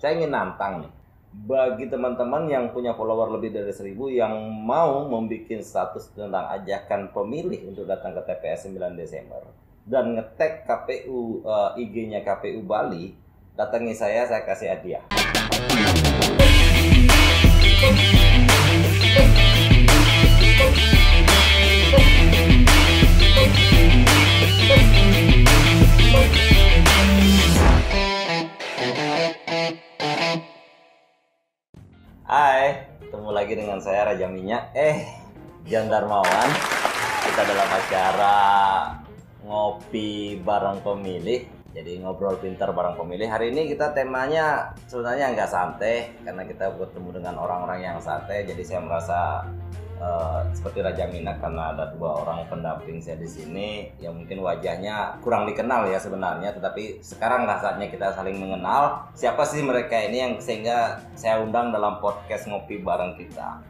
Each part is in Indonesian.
saya ingin nantang nih. Bagi teman-teman yang punya follower lebih dari 1.000 yang mau membuat status tentang ajakan pemilih untuk datang ke TPS 9 Desember dan ngetek KPU IG-nya KPU Bali, datangi saya kasih hadiah. Hai, ketemu lagi dengan saya Raja Minyak, Jan Darmawan. Kita dalam acara ngopi bareng pemilih, jadi ngobrol pintar bareng pemilih. Hari ini kita temanya sebenarnya nggak santai, karena kita bertemu dengan orang-orang yang santai. Jadi saya merasa seperti Raja Minyak karena ada 2 orang pendamping saya di sini yang mungkin wajahnya kurang dikenal ya sebenarnya, tetapi sekarang lah saatnya kita saling mengenal siapa sih mereka ini yang sehingga saya undang dalam podcast ngopi bareng kita.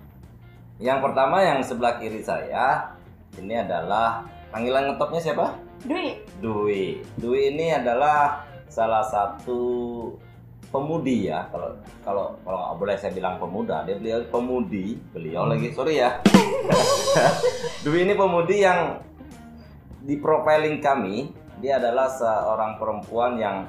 Yang pertama yang sebelah kiri saya ini adalah panggilan ngetopnya siapa? Dwi ini adalah salah satu pemudi ya, kalau nggak boleh saya bilang pemuda, beliau pemudi, lagi sorry ya. Dwi ini pemudi yang di profiling kami, dia adalah seorang perempuan yang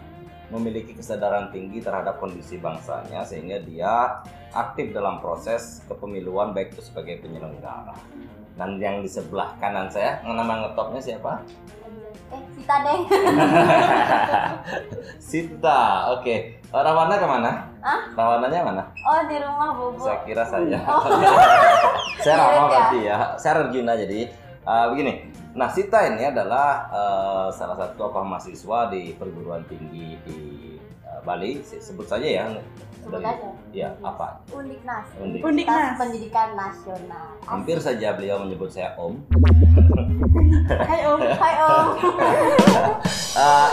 memiliki kesadaran tinggi terhadap kondisi bangsanya sehingga dia aktif dalam proses kepemiluan baik itu sebagai penyelenggara. Dan yang di sebelah kanan saya, nama ngetopnya siapa? Sita deh. Sita, oke. Rawana kemana? Rawananya mana? Oh, di rumah Bobo. Saya kira saya. Saya Rama berarti ya. Saya Regina jadi begini. Nah, Sita ini adalah salah satu tokoh mahasiswa di perguruan tinggi di Bali. Sebut saja ya. Sebut aja. Ya, apa? Undiknas. Undiknas Pendidikan Nasional. Hampir saja beliau menyebut saya Om. Hai Om. Hai Om.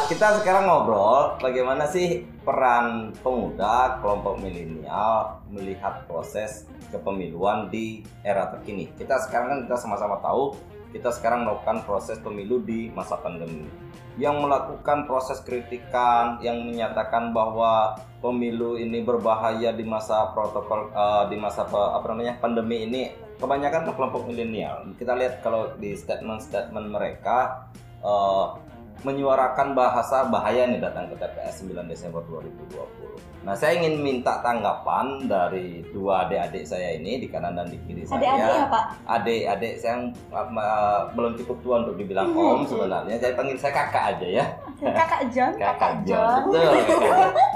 Kita sekarang ngobrol bagaimana sih peran pemuda kelompok milenial melihat proses kepemiluan di era terkini. Kita sama-sama tahu kita sekarang melakukan proses pemilu di masa pandemi. Yang melakukan proses kritikan, yang menyatakan bahwa pemilu ini berbahaya di masa protokol di masa pandemi ini kebanyakan kelompok milenial. Kita lihat kalau di statement mereka menyuarakan bahasa bahaya nih datang ke TPS 9 Desember 2020. Nah, saya ingin minta tanggapan dari 2 adik-adik saya ini di kanan dan di kiri saya. Adik-adik apa? Adik-adik saya yang belum cukup tua untuk dibilang Om sebenarnya. Saya panggil saya kakak aja ya. Kakak John. Betul.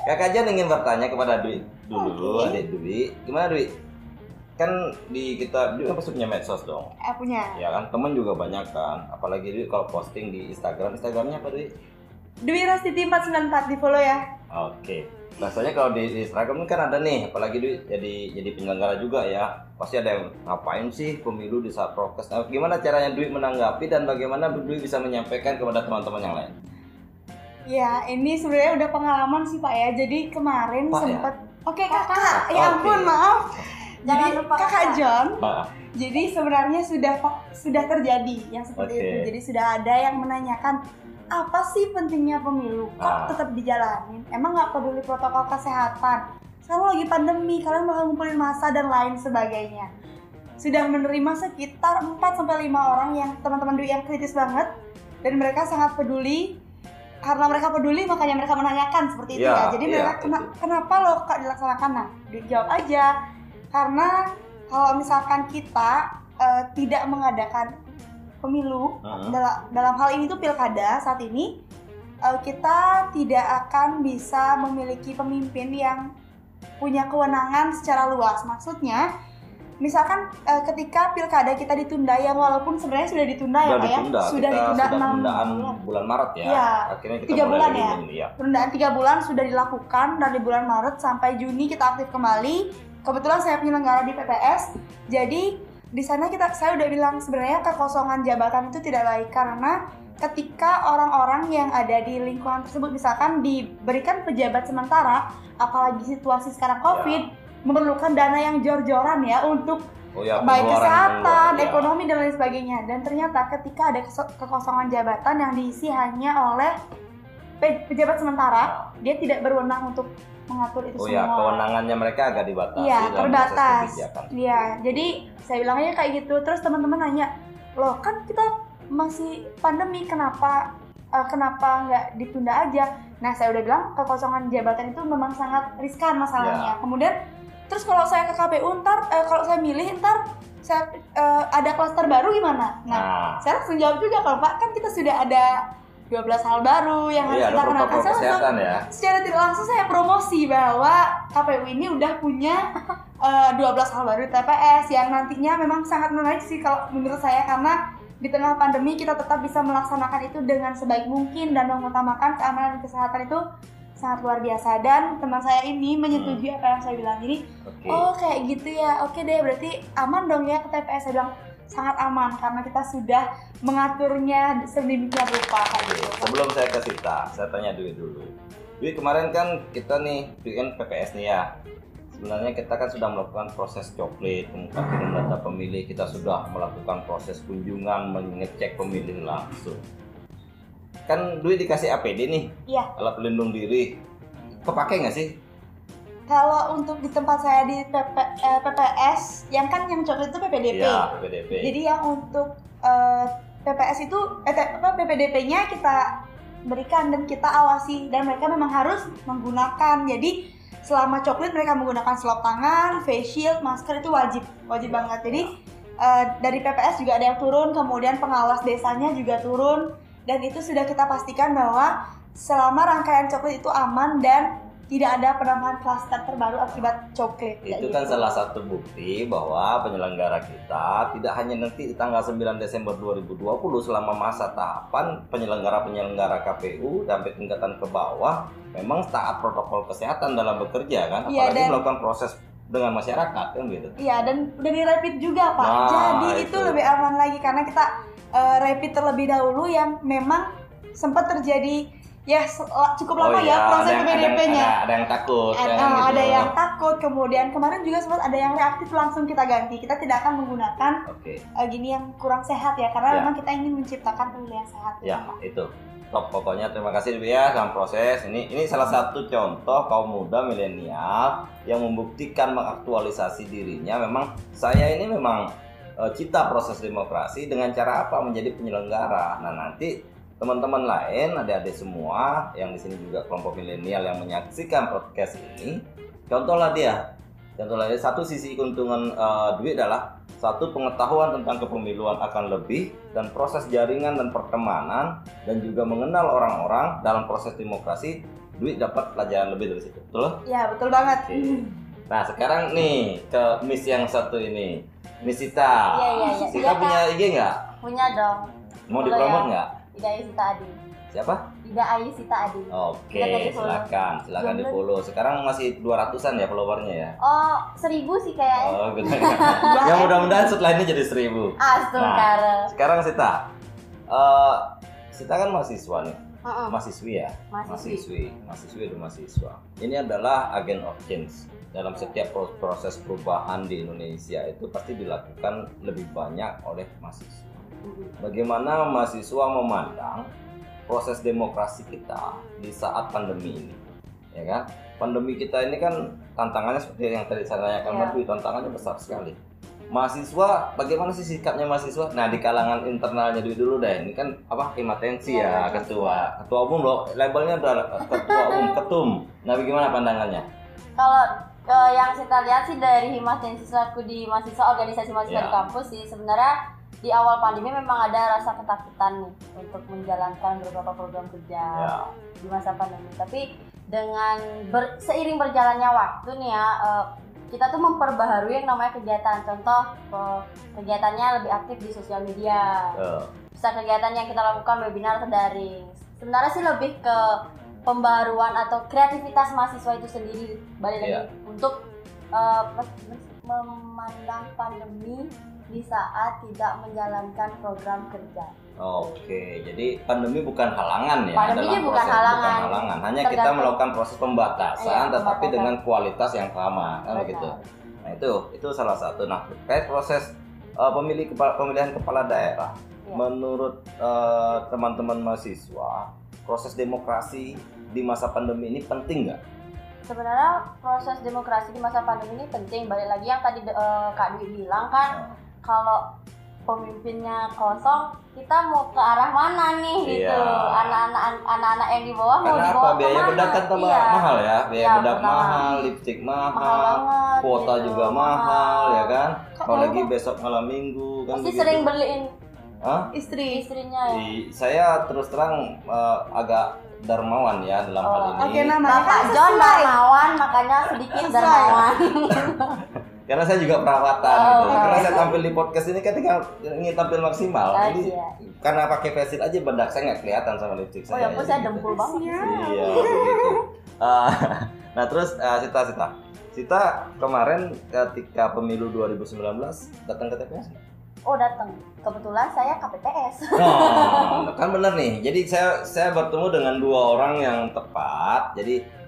Kakak John ingin bertanya kepada Dwi dulu, Adik Dwi. Gimana Dwi? Kan kita kan pasti punya medsos dong. Punya. Ya kan, temen juga banyak kan. Apalagi Dwi kalau posting di Instagramnya apa Dwi? Dwi Rastiti 494 di follow ya. Oke. Rasanya kalau di Instagram kan ada nih, apalagi Dwi jadi penyelenggara juga ya. Pasti ada yang ngapain sih pemilu di saat prokes. Nah, gimana caranya Dwi menanggapi dan bagaimana Dwi bisa menyampaikan kepada teman-teman yang lain? Ya, ini sebenarnya udah pengalaman sih Pak ya. Jadi kemarin sempat Oke, Kakak. Ya ampun, maaf. Jadi Kakak John, jadi sebenarnya sudah terjadi yang seperti itu. Jadi sudah ada yang menanyakan apa sih pentingnya pemilu? Kok tetap dijalanin? Emang nggak peduli protokol kesehatan? Sekarang lagi pandemi, kalian bakal ngumpulin massa dan lain sebagainya. Sudah menerima sekitar 4-5 orang yang teman-teman Dwi yang kritis banget dan mereka sangat peduli. Karena mereka peduli makanya mereka menanyakan seperti itu ya. Jadi mereka kenapa loh Kak dilaksanakan? Nah, dijawab aja. Karena kalau misalkan kita tidak mengadakan pemilu dalam hal ini tuh pilkada saat ini, kita tidak akan bisa memiliki pemimpin yang punya kewenangan secara luas. Maksudnya misalkan ketika pilkada kita ditunda, yang walaupun sebenarnya sudah ditunda ya Pak ya, sudah ditunda 6 bulan Maret ya. Iya, akhirnya kita 3 bulan ya. Ya. Penundaan 3 bulan sudah dilakukan dari bulan Maret sampai Juni kita aktif kembali. Kebetulan saya penyelenggara di PPS, jadi di sana saya udah bilang sebenarnya kekosongan jabatan itu tidak baik karena ketika orang-orang yang ada di lingkungan tersebut misalkan diberikan pejabat sementara, apalagi situasi sekarang COVID, memerlukan dana yang jor-joran ya untuk baik kesehatan, ekonomi dan lain sebagainya. Dan ternyata ketika ada kekosongan jabatan yang diisi hanya oleh pejabat sementara, dia tidak berwenang untuk mengatur itu semua. Oh ya, kewenangannya mereka agak dibatasi Iya, dalam terbatas. proses kebijakan. Iya, jadi saya bilangnya kayak gitu. Terus teman-teman nanya, loh kan kita masih pandemi, kenapa nggak ditunda aja? Nah, saya udah bilang kekosongan jabatan itu memang sangat riskan masalahnya. Kemudian, terus kalau saya ke KPU kalau saya milih saya ada klaster baru gimana? Nah, saya langsung jawab juga kalau Pak, kan kita sudah ada 12 hal baru yang harus kita kenakan. Secara tidak langsung saya promosi bahwa KPU ini udah punya 12 hal baru TPS yang nantinya memang sangat menarik sih kalau menurut saya, karena di tengah pandemi kita tetap bisa melaksanakan itu dengan sebaik mungkin dan mengutamakan keamanan dan kesehatan itu sangat luar biasa. Dan teman saya ini menyetujui apa yang saya bilang. Jadi, oh kayak gitu ya, oke deh, berarti aman dong ya ke TPS. Saya bilang sangat aman karena kita sudah mengaturnya sedemikian rupa. Sebelum saya ke Sita, saya tanya dulu. Dwi, kemarin kan kita nih bikin PPS nih ya. Sebenarnya kita kan sudah melakukan proses coklit, mengkapirin data pemilih, kita sudah melakukan proses kunjungan, mengecek pemilih langsung. Kan Dwi dikasih APD nih, alat pelindung diri, kepake nggak sih? Kalau untuk di tempat saya di PPS, yang coklat itu PPDP. Iya, PPDP. Jadi yang untuk PPS itu PPDP-nya kita berikan dan kita awasi, dan mereka memang harus menggunakan. Jadi selama coklat mereka menggunakan selop tangan, face shield, masker, itu wajib banget. Jadi dari PPS juga ada yang turun, kemudian pengawas desanya juga turun, dan itu sudah kita pastikan bahwa selama rangkaian coklat itu aman dan tidak ada penambahan klaster terbaru akibat coklat. Itu kan salah satu bukti bahwa penyelenggara kita tidak hanya nanti di tanggal 9 Desember 2020 selama masa tahapan penyelenggara KPU sampai tingkatan ke bawah memang taat protokol kesehatan dalam bekerja kan, apalagi melakukan proses dengan masyarakat kan gitu. Iya, dan udah di rapid juga Pak. Jadi itu lebih aman lagi karena kita rapid terlebih dahulu yang memang sempat terjadi cukup lama proses PPDP-nya. Ada yang takut. Ada yang takut. Kemudian kemarin juga sempat ada yang reaktif, langsung kita ganti. Kita tidak akan menggunakan gini yang kurang sehat ya, karena memang kita ingin menciptakan pemilihan sehat. Ya, itu top pokoknya. Terima kasih ya dalam proses ini salah satu contoh kaum muda milenial yang membuktikan mengaktualisasi dirinya. Memang saya ini memang cita proses demokrasi dengan cara apa? Menjadi penyelenggara. Nah, nanti teman-teman lain, adik-adik semua yang di sini juga kelompok milenial yang menyaksikan podcast ini, contohlah dia. Satu sisi keuntungan Dwi adalah satu, pengetahuan tentang kepemiluan akan lebih, dan proses jaringan dan pertemanan, dan juga mengenal orang-orang dalam proses demokrasi. Dwi dapat pelajaran lebih dari situ, betul? Ya, betul banget. Nah, sekarang nih ke Miss yang satu ini, Miss Sita. Iya. Sita punya IG nggak? Punya dong. Mau dipromot nggak? Ida Ayusita Adi. Siapa? Ida Ayusita Adi. Oke, silakan di follow. Sekarang masih 200-an ya followernya ya? Oh, 1000 sih kayaknya. Oh, benar. Ya mudah-mudahan setelah ini jadi 1000. Astaga. Sekarang Sita. Sita kan mahasiswa nih. Mahasiswi ya? Mahasiswi dan mahasiswa. Ini adalah agent of change. Dalam setiap proses perubahan di Indonesia itu pasti dilakukan lebih banyak oleh mahasiswa. Bagaimana mahasiswa memandang proses demokrasi kita di saat pandemi ini, ya kan? Pandemi kita ini kan tantangannya seperti yang tadi saya tanyakan, tantangannya besar sekali. Mahasiswa, bagaimana sih sikapnya mahasiswa? Nah, di kalangan internalnya dulu deh. Ini kan imatensi ya, ketua umum loh, labelnya adalah ketum. Nah, bagaimana pandangannya? Kalau yang saya lihat sih dari himatensi selaku di mahasiswa, organisasi mahasiswa di kampus sih, sebenarnya di awal pandemi memang ada rasa ketakutan nih untuk menjalankan beberapa program kerja di masa pandemi. Tapi dengan seiring berjalannya waktu nih ya, kita tuh memperbaharui yang namanya kegiatan. Contoh, kegiatannya lebih aktif di sosial media. Bisa kegiatan yang kita lakukan webinar atau daring. Sebenarnya sih lebih ke pembaruan atau kreativitas mahasiswa itu sendiri, balik lagi untuk memandang pandemi di saat tidak menjalankan program kerja. Oke, jadi pandemi bukan halangan ya. Pandemi bukan halangan. Hanya kita melakukan proses pembatasan, tetapi dengan kualitas yang sama, kan begitu. Nah, itu salah satu. Nah, terkait proses pemilihan kepala daerah, menurut teman-teman mahasiswa, proses demokrasi di masa pandemi ini penting nggak? Sebenarnya proses demokrasi di masa pandemi ini penting. Balik lagi yang tadi Kak Dwi bilang kan, kalau pemimpinnya kosong, kita mau ke arah mana nih gitu. Anak-anak yang di bawah mau dibawa kemana? Biaya bedak kan mahal ya, biaya bedak mahal, lipstik mahal, kuota gitu, juga mahal ya kan. Kalau lagi besok malam minggu kan. Pasti sering beliin istrinya ya. Saya terus terang agak dermawan ya dalam hal ini. Oke, namanya Bapak John dermawan, makanya sedikit dermawan. Karena saya juga perawatan gitu. Karena saya tampil di podcast ini ketika ingin tampil maksimal. Jadi karena pakai face shield aja bedak saya nggak kelihatan sama lipstick saya. Oh ya ampun, saya dempul banget. Iya begitu. Nah terus Sita kemarin ketika pemilu 2019 datang ke TPS nggak? Oh datang. Kebetulan saya KPPS. Kan benar nih. Jadi saya bertemu dengan dua orang yang tepat. Jadi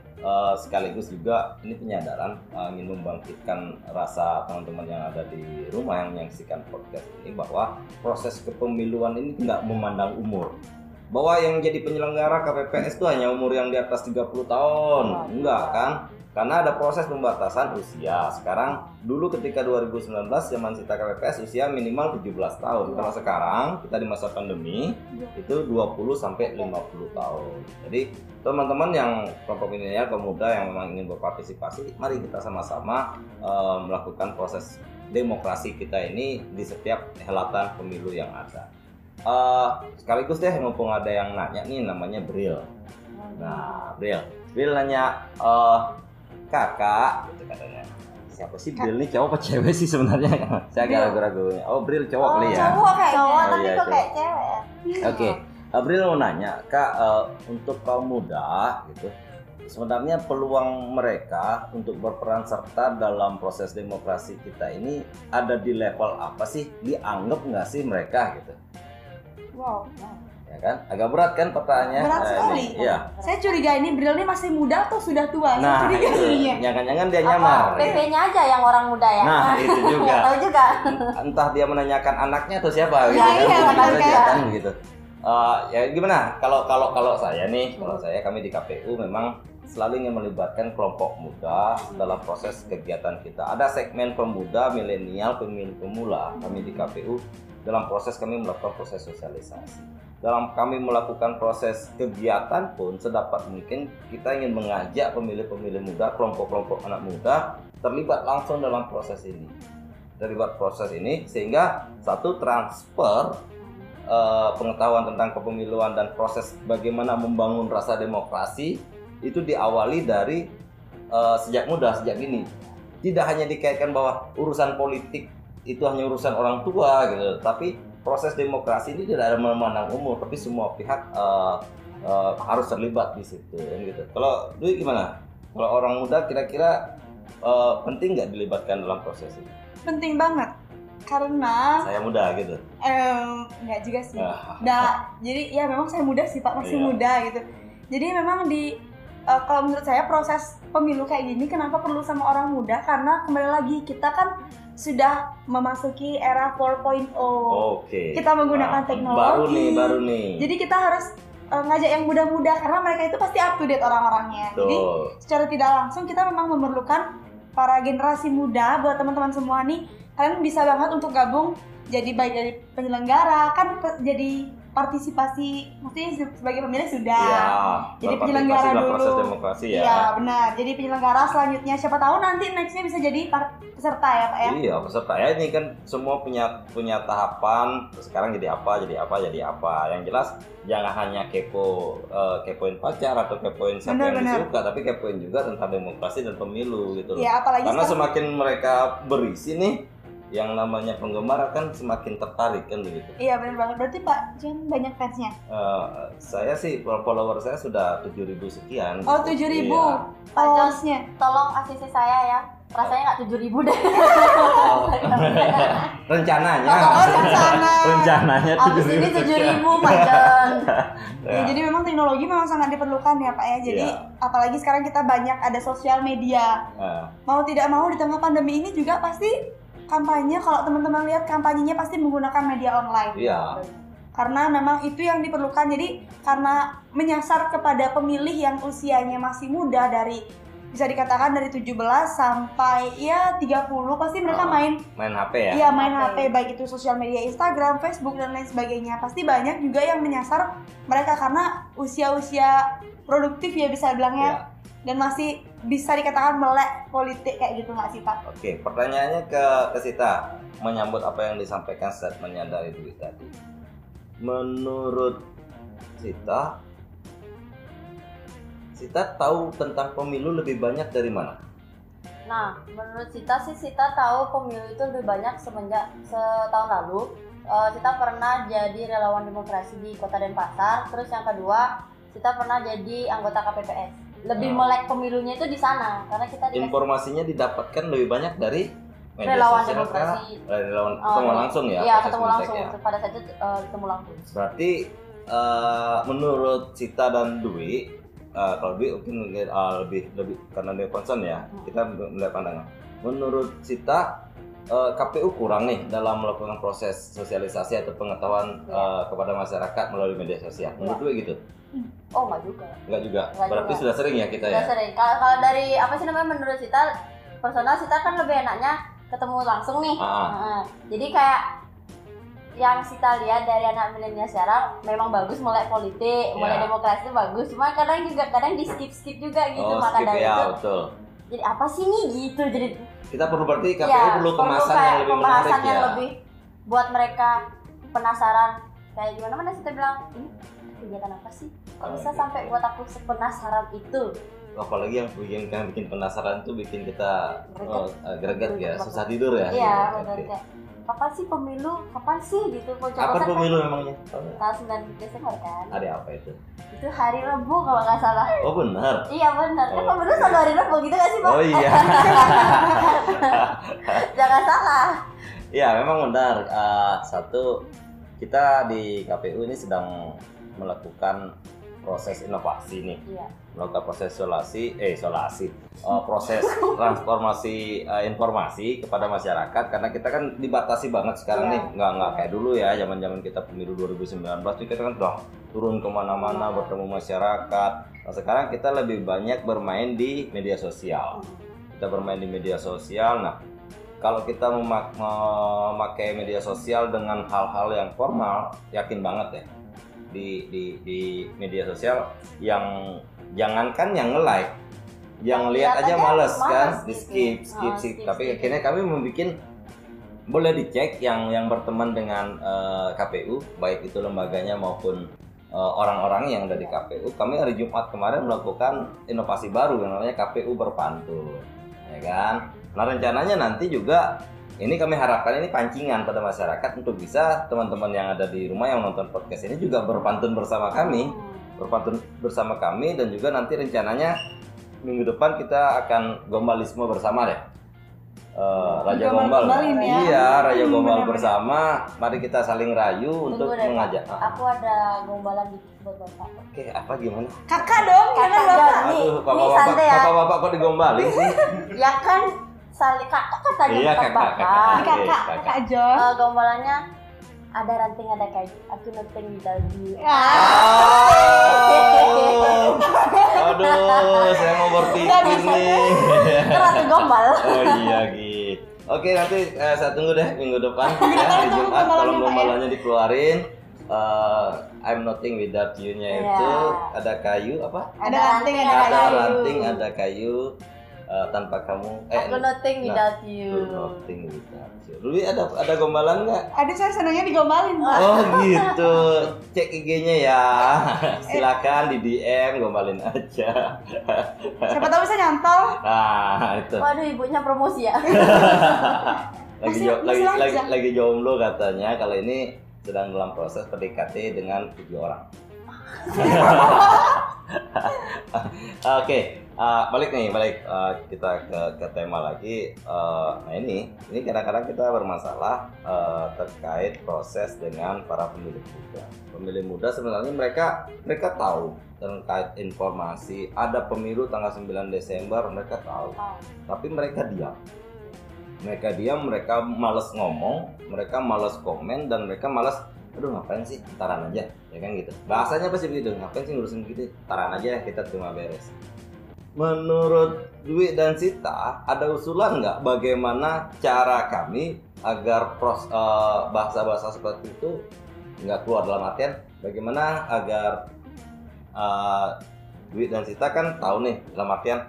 sekaligus juga ini penyadaran ingin membangkitkan rasa teman-teman yang ada di rumah yang menyaksikan podcast ini bahwa proses kepemiluan ini tidak memandang umur. Bahwa yang jadi penyelenggara KPPS itu hanya umur yang di atas 30 tahun. Enggak kan? Karena ada proses pembatasan usia. Sekarang dulu ketika 2019 zaman Sita KPPS usia minimal 17 tahun. Kalau sekarang kita di masa pandemi itu 20 sampai 50 tahun. Jadi teman-teman yang kelompok milenial pemuda yang memang ingin berpartisipasi, mari kita sama-sama melakukan proses demokrasi kita ini di setiap helatan pemilu yang ada. Sekaligus deh mumpung ada yang nanya nih namanya Bril. Nah, Bril nanya kakak gitu katanya. Siapa sih Bril nih, cowok apa cewek sih sebenarnya? Saya agak ragu-ragu. Oh, Bril cowok kali ya. Cowok tapi kok kayak cewek ya. Oke. Bril mau nanya, Kak, untuk kaum muda gitu. Sebenarnya peluang mereka untuk berperan serta dalam proses demokrasi kita ini ada di level apa sih? Dianggap nggak sih mereka gitu? Wow. Ya kan? Agak berat kan pertanyaannya? Berat sekali. Iya. Saya curiga ini Bril ini masih muda atau sudah tua? Nah, jangan-jangan dia nyamar. PV-nya aja yang orang muda ya. Nah, itu juga. Tahu juga. Entah dia menanyakan anaknya atau siapa gitu. Kan gitu. Ya gimana? Kalau saya nih, kami di KPU memang selalu ingin melibatkan kelompok muda dalam proses kegiatan kita. Ada segmen pemuda, milenial, pemilih pemula kami di KPU. Dalam proses kami melakukan proses sosialisasi. Dalam kami melakukan proses kegiatan pun sedapat mungkin kita ingin mengajak pemilih-pemilih muda, kelompok-kelompok anak muda terlibat langsung dalam proses ini. Terlibat proses ini sehingga satu transfer pengetahuan tentang kepemiluan dan proses bagaimana membangun rasa demokrasi itu diawali dari sejak muda, sejak dini. Tidak hanya dikaitkan bahwa urusan politik itu hanya urusan orang tua gitu, tapi proses demokrasi ini tidak ada memandang umur, tapi semua pihak harus terlibat di situ gitu. Kalau Dwi gimana? Kalau orang muda kira-kira penting nggak dilibatkan dalam proses ini? Penting banget. Karena saya muda gitu. Enggak juga sih. Jadi ya memang saya muda sih Pak, masih muda gitu. Jadi memang kalau menurut saya proses pemilu kayak gini kenapa perlu sama orang muda? Karena kembali lagi kita kan sudah memasuki era 4.0. Oke. Kita menggunakan teknologi. Baru nih. Jadi kita harus ngajak yang muda-muda karena mereka itu pasti up to date orang-orangnya. Jadi secara tidak langsung kita memang memerlukan para generasi muda. Buat teman-teman semua nih, kalian bisa banget untuk gabung jadi baik dari penyelenggara kan jadi partisipasi, maksudnya sebagai pemilih sudah. Ya, jadi penyelenggara dulu. Proses demokrasi ya. Iya benar. Jadi penyelenggara selanjutnya siapa tahu nanti nextnya bisa jadi peserta ya Pak ya. Iya peserta ya, ini kan semua punya tahapan. Sekarang jadi apa. Yang jelas jangan hanya kepoin pacar atau kepoin siapa yang disuka, tapi kepoin juga tentang demokrasi dan pemilu gitu loh. Ya, apalagi karena semakin mereka berisi nih, yang namanya penggemar kan semakin tertarik kan begitu. Iya benar banget. Berarti Pak John banyak fansnya? Saya sih follower saya sudah 7.000 sekian. Oh 7.000. Iya. Pak John, tolong asisi saya ya. Rasanya nggak 7.000 deh. Rencananya. Rencananya 7.000. Abis ini 7.000 Pak John. Ya, jadi memang teknologi memang sangat diperlukan ya Pak ya. Jadi apalagi sekarang kita banyak ada sosial media. Mau tidak mau di tengah pandemi ini juga pasti kampanye, kalau teman-teman lihat kampanyenya pasti menggunakan media online. Iya. karena memang itu yang diperlukan. Jadi karena menyasar kepada pemilih yang usianya masih muda, dari bisa dikatakan dari 17 sampai ya 30, pasti mereka main HP ya? Iya, main HP, baik itu sosial media Instagram, Facebook dan lain sebagainya. Pasti banyak juga yang menyasar mereka karena usia-usia produktif ya bisa bilangnya, dan masih bisa dikatakan melek politik kayak gitu nggak sih Pak? Oke, pertanyaannya ke Sita, menyambut apa yang disampaikan statementnya dari Dwi tadi. Menurut Sita tahu tentang pemilu lebih banyak dari mana? Nah, menurut Sita sih, Sita tahu pemilu itu lebih banyak semenjak setahun lalu. Sita pernah jadi relawan demokrasi di Kota Denpasar. Terus yang kedua, Sita pernah jadi anggota KPPS. Lebih melek pemilunya itu di sana, karena kita informasinya didapatkan lebih banyak dari media relawan sosial, demokrasi. Relawan ketemu langsung ya? Iya, ketemu langsung. Ya. Pada saat itu ketemu langsung. Berarti menurut Sita dan Dwi, kalau Dwi mungkin lebih karena dia concern ya, kita melihat pandangan. Menurut Sita, KPU kurang nih dalam melakukan proses sosialisasi atau pengetahuan kepada masyarakat melalui media sosial. Menurut Dwi gitu? Oh, enggak juga. Berarti juga. Sudah sering ya kita sudah sering. Kalau dari apa sih namanya, menurut Sita, personal Sita kan lebih enaknya ketemu langsung nih. Jadi kayak yang Sita lihat dari anak milenial sekarang memang bagus, mulai politik, mulai demokrasi itu bagus. Cuma kadang di skip juga gitu. Maka dari itu. Betul. Jadi apa sih nih gitu. Jadi kita perlu, berarti KPU perlu kemasan yang lebih menarik ya. Lebih buat mereka penasaran. Kayak gimana mana Sita bilang, ini kegiatan apa sih? Kok bisa sampai buat aku penasaran itu? Apalagi yang bikin penasaran tuh bikin kita greget ya, susah tidur ya. Iya, benar kayak kapan sih pemilu? Kapan sih gitu? Kapan pemilu memangnya? Tahun 9 Desember kan? Hari apa itu? Itu hari Rabu kalau nggak salah. Oh benar? Iya benar. Kan pemilu selalu hari Rabu gitu nggak sih Pak? Oh iya. Jangan salah. Iya memang benar. Satu, kita di KPU ini sedang melakukan proses inovasi nih, melakukan proses proses transformasi informasi kepada masyarakat, karena kita kan dibatasi banget sekarang nih, nggak kayak dulu ya, zaman kita pemilu 2019 itu kita kan udah turun kemana-mana bertemu masyarakat. Nah sekarang kita lebih banyak bermain di media sosial, Nah kalau kita memakai media sosial dengan hal-hal yang formal, yakin banget ya di media sosial yang jangankan yang nge-like, yang lihat aja males kan, di skip. Tapi akhirnya kami membuat, boleh dicek yang berteman dengan KPU, baik itu lembaganya maupun orang-orang yang ada di KPU. Kami hari Jumat kemarin melakukan inovasi baru yang namanya KPU berpantun, ya kan. Nah rencananya nanti juga ini kami harapkan ini pancingan pada masyarakat untuk bisa teman-teman yang ada di rumah yang nonton podcast ini juga berpantun bersama kami, dan juga nanti rencananya minggu depan kita akan gombalisme bersama deh. Raja Gombal. Iya, Raja Gombal bersama. Mari kita saling rayu untuk mengajak. Aku ada gombalan dikit buat Bapak. Oke, apa gimana? Kakak dong, jangan Bapak. Aduh, Bapak kok digombalin sih? Ya kan saling kakak tadi kakak John. Gombalannya ada ranting ada kayu, aku noteng di dagu. Aduh, saya mau berpikir nih. Ratu gombal. Oh iya gitu. Oke, nanti saya tunggu deh minggu depan ya, hari Jumat tolong gombalannya dikeluarin. I'm nothing without you-nya itu ada kayu apa? Ada ranting, ada kayu. Tanpa kamu aku nothing without you. Dulu ada gombalan nggak? Ada, saya senangnya digombalin Pak. Oh gitu. Cek IG-nya ya. Silakan di DM, gombalin aja. Siapa tahu bisa nyantol. Nah itu. Waduh, ibunya promosi ya. lagi jomblo katanya. Kalau ini sedang dalam proses PDKT dengan 7 orang. Oke. Balik kita ke tema lagi. Nah ini kadang-kadang kita bermasalah terkait proses dengan para pemilih muda. Pemilih muda sebenarnya mereka tahu terkait informasi ada pemilu tanggal 9 Desember, mereka tahu. Tapi mereka diam. Mereka malas ngomong, mereka malas komen, dan mereka malas aduh ngapain sih, ntaran aja, ya kan gitu. Bahasanya pasti begitu, ngapain sih ngurusin gitu, ntaran aja kita terima beres. Menurut Dwi dan Sita, ada usulan nggak bagaimana cara kami agar bahasa-bahasa seperti itu nggak keluar, dalam artian bagaimana agar Dwi dan Sita kan tahu nih, dalam artian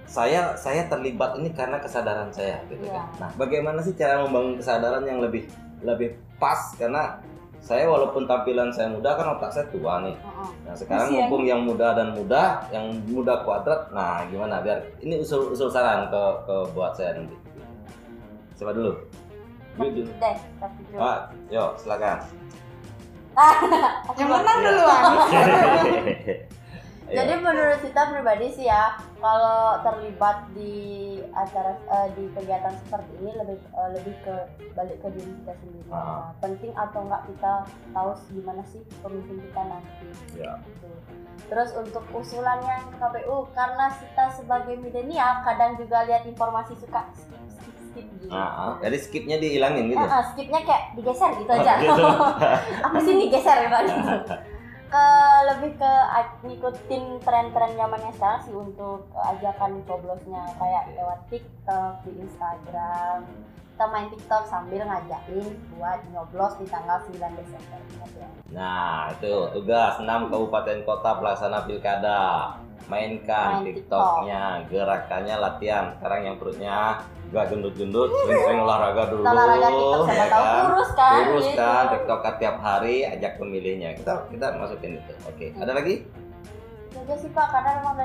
saya terlibat ini karena kesadaran saya gitu kan. Nah, bagaimana sih cara membangun kesadaran yang lebih pas, karena saya walaupun tampilan saya muda kan otak saya tua nih. Nah, sekarang mumpung yang muda dan yang muda kuadrat. Nah, gimana biar ini usul saran ke buat saya nanti. Siapa dulu? Dulu. Yuk, silakan. Yang menang duluan. Jadi menurut kita pribadi sih ya, kalau terlibat di acara di kegiatan seperti ini lebih ke balik ke diri kita sendiri. Penting atau enggak kita tahu gimana sih pemimpin kita nanti. Gitu. Terus untuk usulannya ke KPU, karena kita sebagai milenial kadang juga lihat informasi suka skip gitu. Jadi skipnya dihilangin gitu. Skipnya kayak digeser gitu aja. Apa sih digeser ya Pak? Lebih ke ngikutin tren-tren zamannya sekarang sih untuk ajakan coblosnya, kayak lewat TikTok, di Instagram. Kita main TikTok sambil ngajakin buat nyoblos di tanggal 9 Desember. Nah, itu tugas 6 kabupaten kota pelaksana pilkada. Mainkan TikToknya, gerakannya latihan. Sekarang yang perutnya gak gendut-gendut, sering olahraga dulu. Olahraga TikTok, siapa tahu kurus kan? Kurus kan, TikTok tiap hari, ajak pemilihnya. Kita masukin itu. Oke. Ada lagi? Itu aja sih Pak, karena memang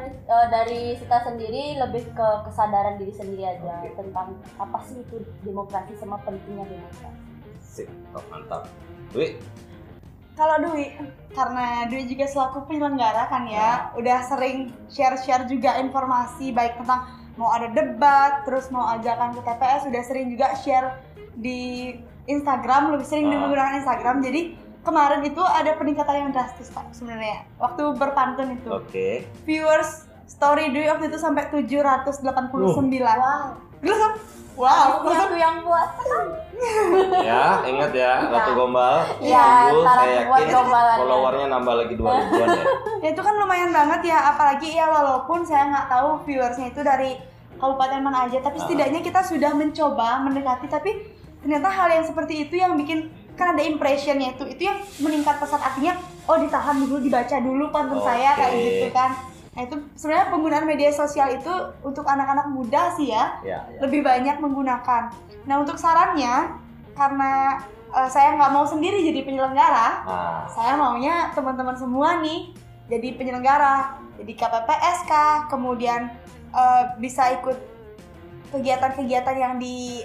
dari kita sendiri lebih ke kesadaran diri sendiri aja tentang apa sih itu demokrasi sama pentingnya demokrasi. Sip, mantap. Dwi? Kalau Dwi, karena Dwi juga selaku penyelenggara kan ya, udah sering share juga informasi baik tentang mau ada debat, terus mau ajakan ke TPS, udah sering juga share di Instagram, lebih sering menggunakan Instagram. Jadi kemarin itu ada peningkatan yang drastis Pak sebenarnya waktu berpantun itu. Viewers story Dwi waktu itu sampai 789. Wow, aku yang buat. Ya, ingat ya, waktu gombal. Ya, saya yakin followernya nambah lagi 2.000-an ya. Ya itu kan lumayan banget ya, apalagi ya walaupun saya nggak tahu viewersnya itu dari kabupaten mana aja, tapi setidaknya kita sudah mencoba mendekati, tapi ternyata hal yang seperti itu yang bikin, kan ada impressionnya itu yang meningkat pesat, artinya ditahan dulu, dibaca dulu pantun saya kayak gitu kan. Nah itu sebenarnya penggunaan media sosial itu untuk anak-anak muda sih ya. Lebih banyak menggunakan. Nah untuk sarannya, karena saya nggak mau sendiri jadi penyelenggara, saya maunya teman-teman semua nih jadi penyelenggara, jadi KPPSK, kemudian bisa ikut kegiatan-kegiatan yang di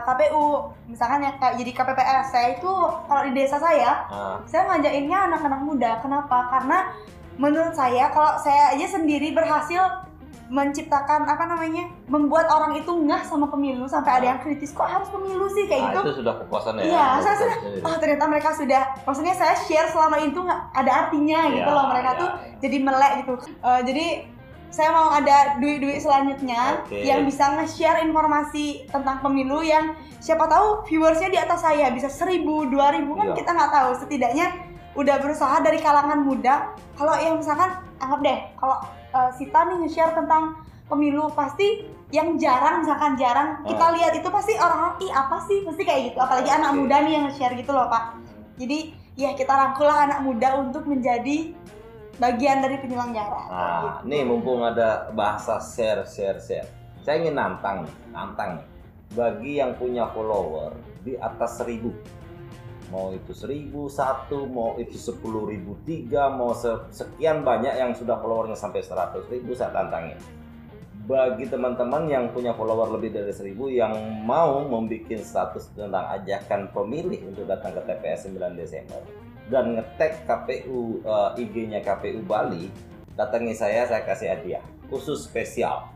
KPU, misalkan ya kayak jadi KPPS. Saya itu kalau di desa saya ngajakinnya anak-anak muda. Kenapa? Karena menurut saya, kalau saya aja sendiri berhasil menciptakan membuat orang itu ngeh sama pemilu, sampai ada yang kritis, kok harus pemilu sih kayak gitu. Itu sudah kepuasan ya. Iya, saya sudah, ternyata mereka sudah, maksudnya saya share selama itu nggak ada artinya gitu loh, mereka tuh jadi melek gitu. Jadi saya mau ada Dwi selanjutnya yang bisa nge-share informasi tentang pemilu yang siapa tahu viewersnya di atas saya bisa 1.000, 2.000 kan kita nggak tahu. Setidaknya udah berusaha dari kalangan muda. Kalau yang misalkan anggap deh kalau Sita nih nge-share tentang pemilu, pasti yang jarang kita lihat itu pasti orang-orang apa sih, pasti kayak gitu. Apalagi anak muda nih yang nge-share gitu loh Pak. Jadi ya kita rangkullah anak muda untuk menjadi bagian dari penyelenggara. Nih mumpung ada bahasa share. Saya ingin nantang nih. Bagi yang punya follower di atas 1.000, mau itu 1.001, mau itu 10.003, mau sekian banyak yang sudah followernya sampai 100.000, saya tantangin. Bagi teman-teman yang punya follower lebih dari 1.000 yang mau membuat status tentang ajakan pemilih untuk datang ke TPS 9 Desember dan nge-tag KPU, IG-nya KPU Bali, datangi saya kasih hadiah khusus special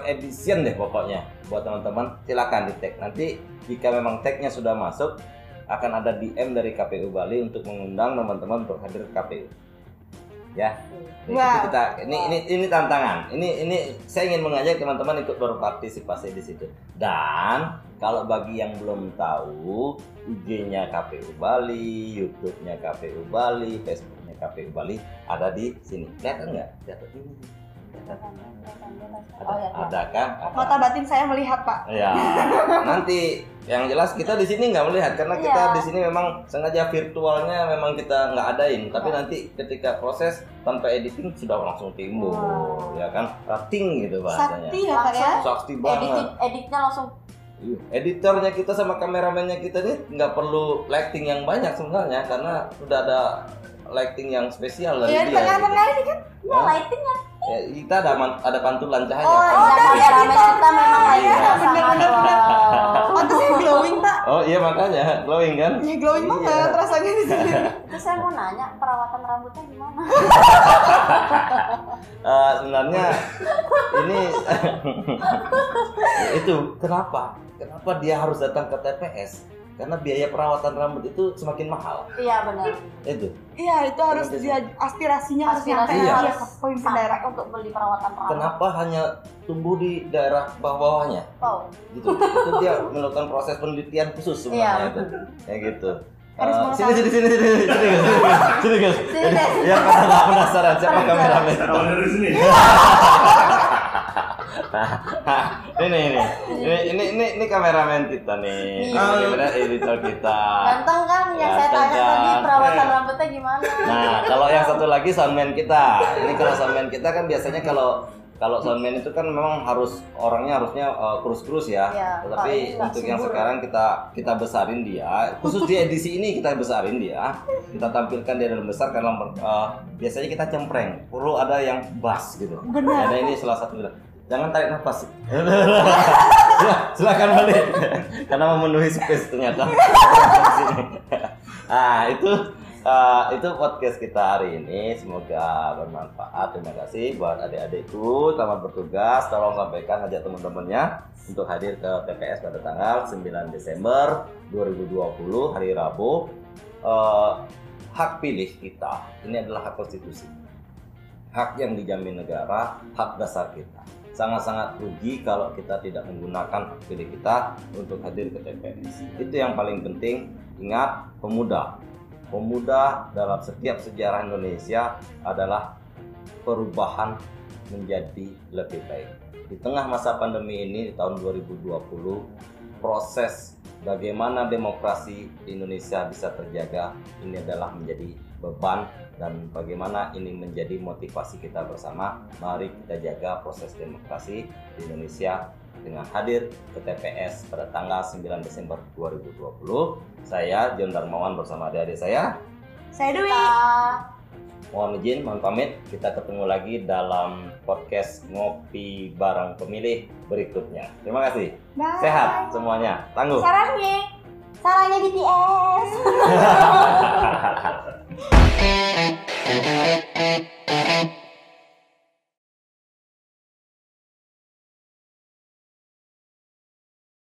edition deh pokoknya buat teman-teman. Silakan di-tag. Nanti jika memang tagnya sudah masuk, akan ada DM dari KPU Bali untuk mengundang teman-teman berhadir ke KPU. ya. Ini tantangan. Ini saya ingin mengajak teman-teman ikut berpartisipasi di situ. Dan kalau bagi yang belum tahu, IG-nya KPU Bali, YouTube-nya KPU Bali, Facebook-nya KPU Bali ada di sini. Kelihatan nggak? Kelihatan ini. Ada kan? Mata batin saya melihat, Pak. Ya. Nanti yang jelas kita di sini nggak melihat karena kita di sini memang sengaja virtualnya memang kita nggak adain. Tapi nanti ketika proses tanpa editing sudah langsung timbul, ya kan? Rating gitu bahasanya. Sakti ya, Pak ya? Sakti banget. Editnya langsung. Editornya kita sama kameramennya kita nih nggak perlu lighting yang banyak sebenarnya karena sudah ada lighting yang spesial dari dia. Iya, tengah-tengah ini kan. Ya, lightingnya. Ya, kita ada pantulan cahaya. Kameramen kita memang lightingnya bener-bener. Pantasnya glowing, Pak. Oh iya makanya glowing kan? Iya, glowing banget rasanya di sini. Itu saya mau nanya perawatan rambutnya gimana? Sebenarnya ini itu kenapa dia harus datang ke TPS? Karena biaya perawatan rambut itu semakin mahal. Iya benar. Itu. Iya, itu harus dia aspirasinya harus nyampe ke poin daerah untuk beli perawatan rambut. Kenapa hanya tumbuh di daerah bawah-bawahnya? Oh. Gitu. Itu dia melakukan proses penelitian khusus sebenarnya itu. Kayak gitu. Sini guys. Ya pada penasaran siapa kameramen. Dari sini. Ini kameramen kita nih. Bagaimana editor kita? Ganteng kan yang saya tanya tadi perawatan rambutnya gimana? Nah, kalau yang satu lagi soundman kita. Ini kalau soundman kita kan biasanya kalau soundman itu kan memang orangnya harusnya kurus-kurus ya. Tetapi untuk yang sekarang kita besarin dia. Khusus di edisi ini kita besarin dia. Kita tampilkan dia dalam besar karena biasanya kita cempreng. Perlu ada yang bass gitu. Benar. Nah, ini salah satu. Jangan tarik nafas. Silakan balik. Karena memenuhi space ternyata. Nah, itu podcast kita hari ini. Semoga bermanfaat. Terima kasih buat adik-adikku selamat bertugas. Tolong sampaikan ajak teman-temannya untuk hadir ke TPS pada tanggal 9 Desember 2020 hari Rabu. Hak pilih kita ini adalah hak konstitusi. Hak yang dijamin negara, hak dasar kita. Sangat-sangat rugi kalau kita tidak menggunakan hak pilih kita untuk hadir ke TPS. Itu yang paling penting. Ingat, pemuda dalam setiap sejarah Indonesia adalah perubahan menjadi lebih baik. Di tengah masa pandemi ini di tahun 2020, proses bagaimana demokrasi di Indonesia bisa terjaga ini adalah menjadi beban, dan bagaimana ini menjadi motivasi kita bersama. Mari kita jaga proses demokrasi di Indonesia dengan hadir ke TPS pada tanggal 9 Desember 2020. Saya John Darmawan bersama adik-adik saya Dwi. Mohon izin, mohon pamit. Kita ketemu lagi dalam podcast Ngopi Bareng Pemilih berikutnya. Terima kasih. Bye. Sehat semuanya. Tangguh. Sarangnya BTS.